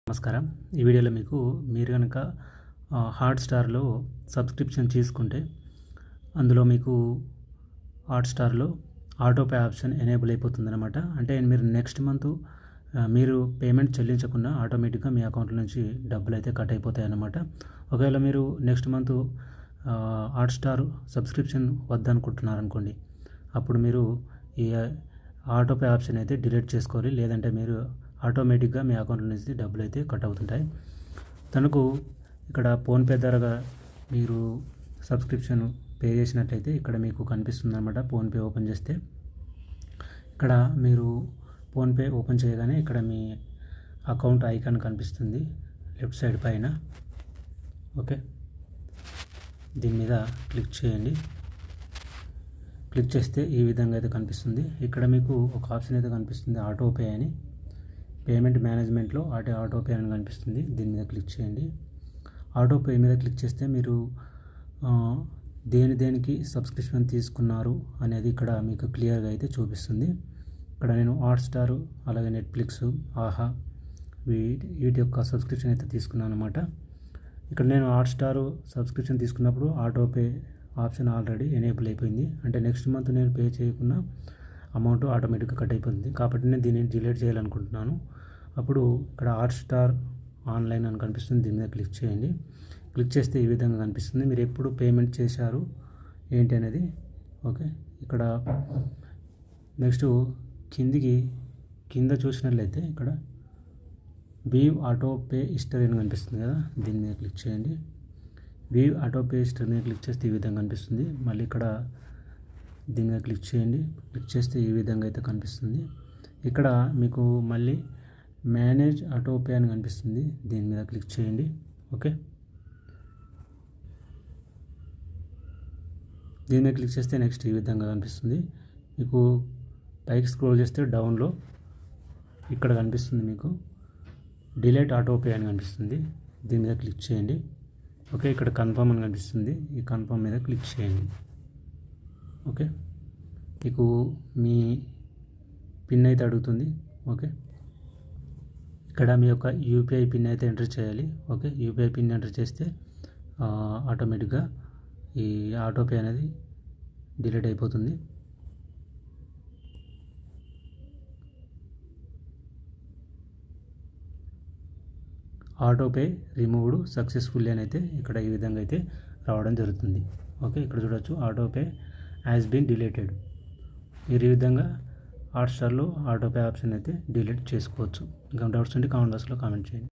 నమస్కారం. ఈ వీడియోలో మీరు కనుక హాట్‌స్టార్‌లో సబ్స్క్రిప్షన్ తీసుకుంటే అందులో మీకు హాట్‌స్టార్‌లో ఆటోపే ఆప్షన్ ఎనేబుల్ అయిపోతుందన్నమాట. అంటే మీరు నెక్స్ట్ మంత్ మీరు పేమెంట్ చెల్లించకుండా ఆటోమేటిక్‌గా మీ అకౌంట్ నుంచి డబ్బులైతే కట్ అయిపోతాయన్నమాట. ఒకవేళ మీరు నెక్స్ట్ మంత్ హాట్‌స్టార్ సబ్స్క్రిప్షన్ వద్దనుకుంటున్నారనుకోండి, అప్పుడు మీరు ఈ ఆటోపే ఆప్షన్ అయితే డిలీట్ చేసుకోవాలి. లేదంటే మీరు ఆటోమేటిక్గా మీ అకౌంట్ నుంచి డబ్బులు అయితే కట్ అవుతుంటాయి. తనకు ఇక్కడ ఫోన్పే ద్వారా మీరు సబ్స్క్రిప్షన్ పే చేసినట్లయితే ఇక్కడ మీకు కనిపిస్తుంది అనమాట. ఫోన్పే ఓపెన్ చేస్తే ఇక్కడ మీరు ఫోన్పే ఓపెన్ చేయగానే ఇక్కడ మీ అకౌంట్ ఐకాన్ కనిపిస్తుంది లెఫ్ట్ సైడ్ పైన. ఓకే, దీని మీద క్లిక్ చేయండి. క్లిక్ చేస్తే ఈ విధంగా అయితే కనిపిస్తుంది. ఇక్కడ మీకు ఒక ఆప్షన్ అయితే కనిపిస్తుంది ఆటోపే అని. పేమెంట్ మేనేజ్మెంట్లో ఆటోపే అని కనిపిస్తుంది. దీని మీద క్లిక్ చేయండి. ఆటోపే మీద క్లిక్ చేస్తే మీరు దేనికి సబ్స్క్రిప్షన్ తీసుకున్నారు అనేది ఇక్కడ మీకు క్లియర్గా అయితే చూపిస్తుంది. ఇక్కడ నేను హాట్‌స్టార్ అలాగే నెట్ఫ్లిక్స్, ఆహా వీటి యొక్క సబ్స్క్రిప్షన్ అయితే తీసుకున్నాను అనమాట. ఇక్కడ నేను హాట్‌స్టార్ సబ్స్క్రిప్షన్ తీసుకున్నప్పుడు ఆటోపే ఆప్షన్ ఆల్రెడీ ఎనేబుల్ అయిపోయింది. అంటే నెక్స్ట్ మంత్ నేను పే చేయకుండా అమౌంట్ ఆటోమేటిక్గా కట్ అయిపోతుంది. కాబట్టి నేను దీన్ని డిలీట్ చేయాలనుకుంటున్నాను. అప్పుడు ఇక్కడ హాట్‌స్టార్ ఆన్లైన్ అని కనిపిస్తుంది. దీని మీద క్లిక్ చేయండి. క్లిక్ చేస్తే ఈ విధంగా కనిపిస్తుంది. మీరు ఎప్పుడు పేమెంట్ చేశారు ఏంటి అనేది. ఓకే, ఇక్కడ నెక్స్ట్ కింద చూసినట్లయితే ఇక్కడ వీవ్ ఆటోపే హిస్టరీ అని కనిపిస్తుంది కదా, దీని మీద క్లిక్ చేయండి. వీవ్ ఆటోపే హిస్టరీ మీద క్లిక్ చేస్తే ఈ విధంగా కనిపిస్తుంది. మళ్ళీ ఇక్కడ దీని మీద క్లిక్ చేయండి. క్లిక్ చేస్తే ఈ విధంగా అయితే కనిపిస్తుంది. ఇక్కడ మీకు మళ్ళీ మేనేజ్ ఆటోపే అని కనిపిస్తుంది. దీని మీద క్లిక్ చేయండి. ఓకే, దీని మీద క్లిక్ చేస్తే నెక్స్ట్ ఈ విధంగా కనిపిస్తుంది. మీకు పైకి స్క్రోల్ చేస్తే డౌన్లో ఇక్కడ కనిపిస్తుంది మీకు డిలీట్ ఆటోపే అని కనిపిస్తుంది. దీని మీద క్లిక్ చేయండి. ఓకే, ఇక్కడ కన్ఫర్మ్ అని కనిపిస్తుంది. ఈ కన్ఫర్మ్ మీద క్లిక్ చేయండి. ఓకే, మీకు మీ పిన్ అయితే అడుగుతుంది. ఓకే, ఇక్కడ మీ యొక్క యూపీఐ పిన్ అయితే ఎంటర్ చేయాలి. ఓకే, యూపీఐ పిన్ ఎంటర్ చేస్తే ఆటోమేటిక్గా ఈ ఆటోపే అనేది డిలీట్ అయిపోతుంది. ఆటోపే రిమూవ్డ్ సక్సెస్ఫుల్లీ అని అయితే ఇక్కడ ఈ విధంగా అయితే రావడం జరుగుతుంది. ఓకే, ఇక్కడ చూడొచ్చు ఆటోపే హ్యాస్ బీన్ డిలీటెడ్. మీరు ఈ విధంగా హాట్‌స్టార్లో ఆటోపే ఆప్షన్ అయితే డిలీట్ చేసుకోవచ్చు. ఇంకా డౌట్స్ ఉంటే కామెంట్ బాక్స్లో కామెంట్ చేయండి.